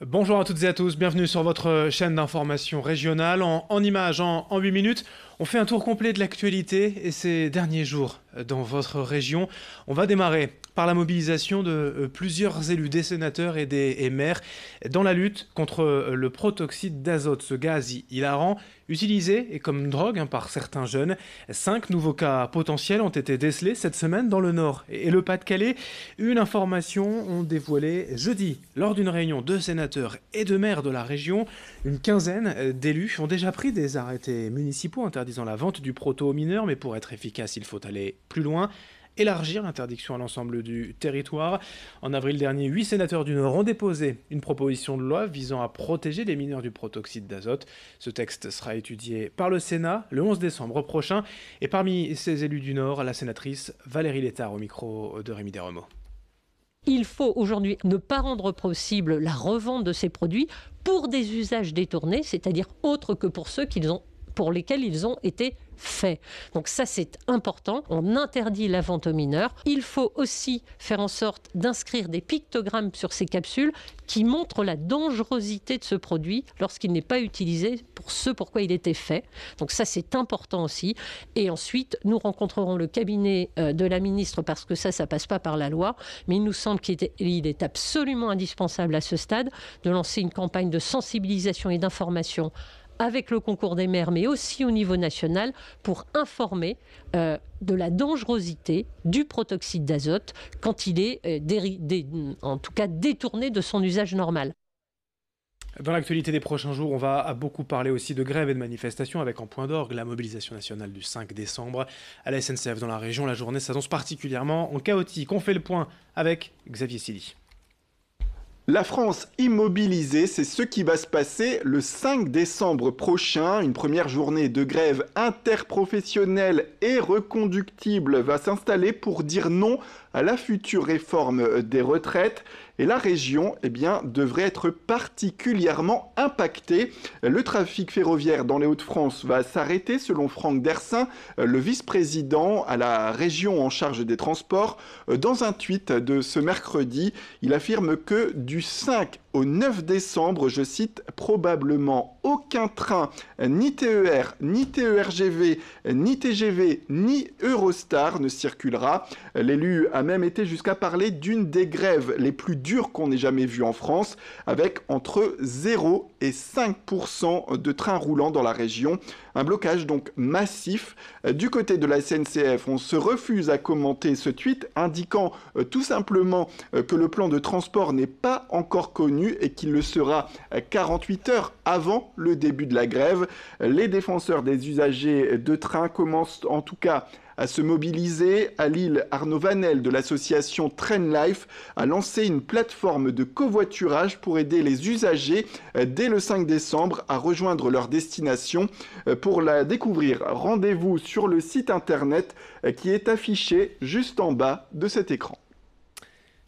Bonjour à toutes et à tous, bienvenue sur votre chaîne d'information régionale. En images, en 8 minutes, on fait un tour complet de l'actualité et ces derniers jours dans votre région. On va démarrer par la mobilisation de plusieurs élus, des sénateurs et des maires, dans la lutte contre le protoxyde d'azote, ce gaz hilarant utilisé et comme drogue par certains jeunes. 5 nouveaux cas potentiels ont été décelés cette semaine dans le Nord et le Pas-de-Calais. Une information ont dévoilé jeudi lors d'une réunion de sénateurs et de maires de la région. Une quinzaine d'élus ont déjà pris des arrêtés municipaux interdisant la vente du proto aux mineurs, mais pour être efficace, il faut aller plus loin. Élargir l'interdiction à l'ensemble du territoire. En avril dernier, 8 sénateurs du Nord ont déposé une proposition de loi visant à protéger les mineurs du protoxyde d'azote. Ce texte sera étudié par le Sénat le 11 décembre prochain. Et parmi ces élus du Nord, la sénatrice Valérie Létard au micro de Rémi Desremeaux. Il faut aujourd'hui ne pas rendre possible la revente de ces produits pour des usages détournés, c'est-à-dire autres que pour ceux pour lesquels ils ont été faits. Donc ça, c'est important. On interdit la vente aux mineurs. Il faut aussi faire en sorte d'inscrire des pictogrammes sur ces capsules qui montrent la dangerosité de ce produit lorsqu'il n'est pas utilisé pour ce pourquoi il était fait. Donc ça, c'est important aussi. Et ensuite, nous rencontrerons le cabinet de la ministre parce que ça passe pas par la loi. Mais il nous semble qu'il est absolument indispensable à ce stade de lancer une campagne de sensibilisation et d'information avec le concours des maires, mais aussi au niveau national, pour informer de la dangerosité du protoxyde d'azote quand il est en tout cas détourné de son usage normal. Dans l'actualité des prochains jours, on va beaucoup parler aussi de grève et de manifestations avec en point d'orgue la mobilisation nationale du 5 décembre. À la SNCF dans la région, la journée s'annonce particulièrement chaotique. On fait le point avec Xavier Silly. La France immobilisée, c'est ce qui va se passer le 5 décembre prochain. Une première journée de grève interprofessionnelle et reconductible va s'installer pour dire non à la future réforme des retraites. Et la région devrait être particulièrement impactée. Le trafic ferroviaire dans les Hauts-de-France va s'arrêter selon Franck Dersin, le vice-président à la région en charge des transports. Dans un tweet de ce mercredi, il affirme que du 5 au 9 décembre, je cite, probablement aucun train, ni TER, ni TERGV, ni TGV, ni Eurostar ne circulera. L'élu a même été jusqu'à parler d'une des grèves les plus dures qu'on ait jamais vues en France, avec entre 0 et 5% de trains roulants dans la région. Un blocage donc massif. Du côté de la SNCF, on se refuse à commenter ce tweet, indiquant tout simplement que le plan de transport n'est pas encore connu et qu'il le sera 48 heures avant le début de la grève. Les défenseurs des usagers de train commencent en tout cas à se mobiliser. À Lille, Arnaud Vanel de l'association Trainlife a lancé une plateforme de covoiturage pour aider les usagers dès le 5 décembre à rejoindre leur destination. Pour la découvrir, rendez-vous sur le site internet qui est affiché juste en bas de cet écran.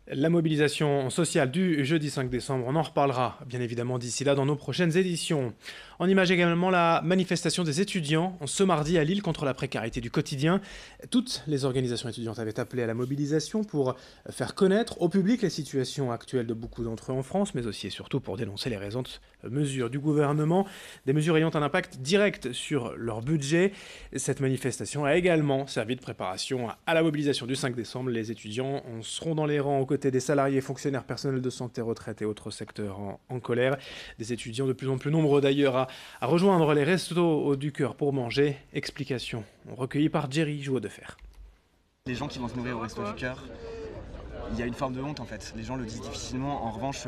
La mobilisation sociale du jeudi 5 décembre, on en reparlera bien évidemment d'ici là dans nos prochaines éditions. En image également la manifestation des étudiants ce mardi à Lille contre la précarité du quotidien. Toutes les organisations étudiantes avaient appelé à la mobilisation pour faire connaître au public les situations actuelles de beaucoup d'entre eux en France, mais aussi et surtout pour dénoncer les récentes mesures du gouvernement, des mesures ayant un impact direct sur leur budget. Cette manifestation a également servi de préparation à la mobilisation du 5 décembre. Les étudiants seront dans les rangs aux côtés des salariés, fonctionnaires, personnels de santé, retraite et autres secteurs en colère. Des étudiants de plus en plus nombreux d'ailleurs à rejoindre les restos du cœur pour manger. Explication recueillie par Jerry Jouot de Fer. Les gens qui vont se nourrir au resto du cœur, il y a une forme de honte en fait. Les gens le disent difficilement. En revanche,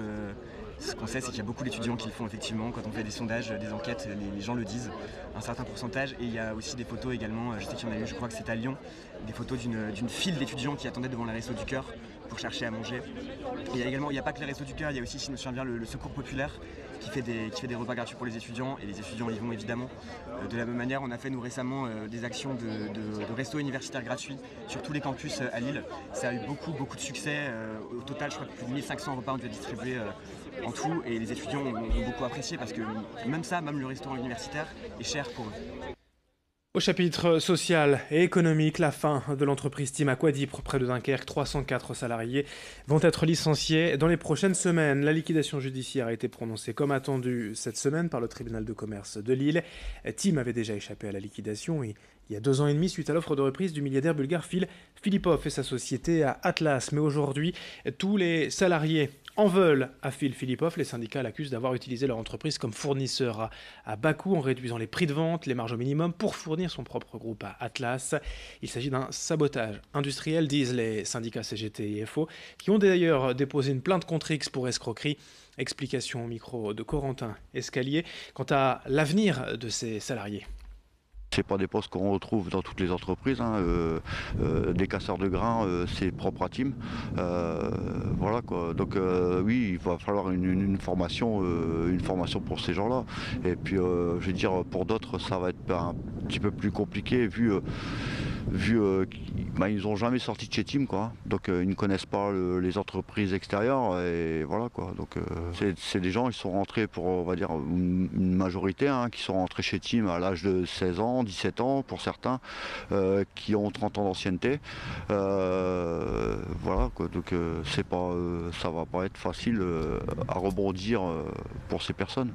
ce qu'on sait, c'est qu'il y a beaucoup d'étudiants qui le font effectivement. Quand on fait des sondages, des enquêtes, les gens le disent, un certain pourcentage. Et il y a aussi des photos également, je sais qu'il y en a eu, je crois que c'était à Lyon, des photos d'une file d'étudiants qui attendaient devant les restos du cœur pour chercher à manger. Et il y a également, il n'y a pas que les restos du cœur, il y a aussi, si je me souviens bien, le Secours Populaire qui fait des repas gratuits pour les étudiants, et les étudiants y vont évidemment. De la même manière, on a fait nous récemment des actions de restos universitaires gratuits sur tous les campus à Lille. Ça a eu beaucoup de succès. Au total, je crois que plus de 1500 repas ont été distribués en tout, et les étudiants ont beaucoup apprécié parce que même le restaurant universitaire est cher pour eux. Au chapitre social et économique, la fin de l'entreprise Team Aquadipre près de Dunkerque. 304 salariés vont être licenciés dans les prochaines semaines. La liquidation judiciaire a été prononcée comme attendu cette semaine par le tribunal de commerce de Lille. Team avait déjà échappé à la liquidation il y a 2 ans et demi suite à l'offre de reprise du milliardaire bulgare Phil Filippov et sa société à Atlas. Mais aujourd'hui, tous les salariés en veulent à Phil Filippov. Les syndicats l'accusent d'avoir utilisé leur entreprise comme fournisseur à bas coût en réduisant les prix de vente, les marges au minimum pour fournir son propre groupe à Atlas. Il s'agit d'un sabotage industriel, disent les syndicats CGT et FO, qui ont d'ailleurs déposé une plainte contre X pour escroquerie. Explication au micro de Corentin Escalier quant à l'avenir de ces salariés. C'est pas des postes qu'on retrouve dans toutes les entreprises, hein. Des casseurs de grains, c'est propre à Team. Voilà quoi. Donc oui, il va falloir une formation pour ces gens-là. Et puis je veux dire, pour d'autres, ça va être un petit peu plus compliqué vu ils n'ont jamais sorti de chez Team, quoi. Donc ils ne connaissent pas les entreprises extérieures et voilà quoi. Donc c'est des gens, ils sont rentrés pour, on va dire, une majorité, hein, qui sont rentrés chez Team à l'âge de 16 ans, 17 ans pour certains, qui ont 30 ans d'ancienneté. Voilà quoi. Donc ça va pas être facile à rebondir pour ces personnes.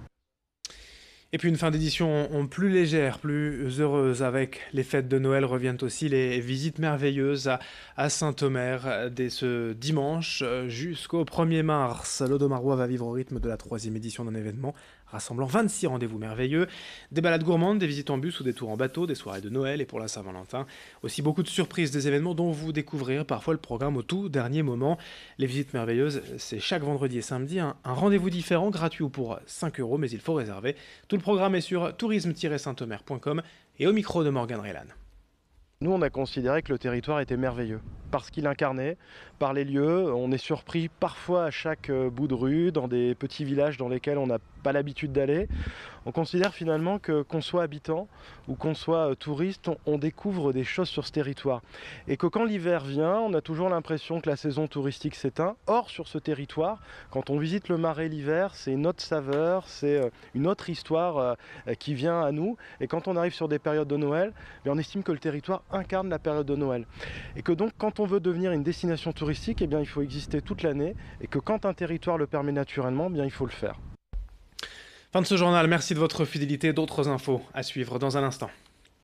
Et puis une fin d'édition plus légère, plus heureuse. Avec les fêtes de Noël reviennent aussi les visites merveilleuses à Saint-Omer dès ce dimanche jusqu'au 1er mars. l'Audomarois va vivre au rythme de la 3e édition d'un événement rassemblant 26 rendez-vous merveilleux. Des balades gourmandes, des visites en bus ou des tours en bateau, des soirées de Noël et pour la Saint-Valentin. Aussi beaucoup de surprises, des événements dont vous découvrirez parfois le programme au tout dernier moment. Les visites merveilleuses, c'est chaque vendredi et samedi un rendez-vous différent, gratuit ou pour 5 €, mais il faut réserver. Tout le programme est sur tourisme-saintomer.com et au micro de Morgane Rélan. Nous, on a considéré que le territoire était merveilleux parce qu'il incarnait par les lieux. On est surpris parfois à chaque bout de rue, dans des petits villages dans lesquels on n'a pas l'habitude d'aller. On considère finalement que qu'on soit habitant ou qu'on soit touriste, on découvre des choses sur ce territoire. Et que quand l'hiver vient, on a toujours l'impression que la saison touristique s'éteint. Or, sur ce territoire, quand on visite le Marais l'hiver, c'est une autre saveur, c'est une autre histoire qui vient à nous. Et quand on arrive sur des périodes de Noël, on estime que le territoire incarne la période de Noël. Et que donc, quand on veut devenir une destination touristique, il faut exister toute l'année. Et que quand un territoire le permet naturellement, il faut le faire. Fin de ce journal, merci de votre fidélité. D'autres infos à suivre dans un instant.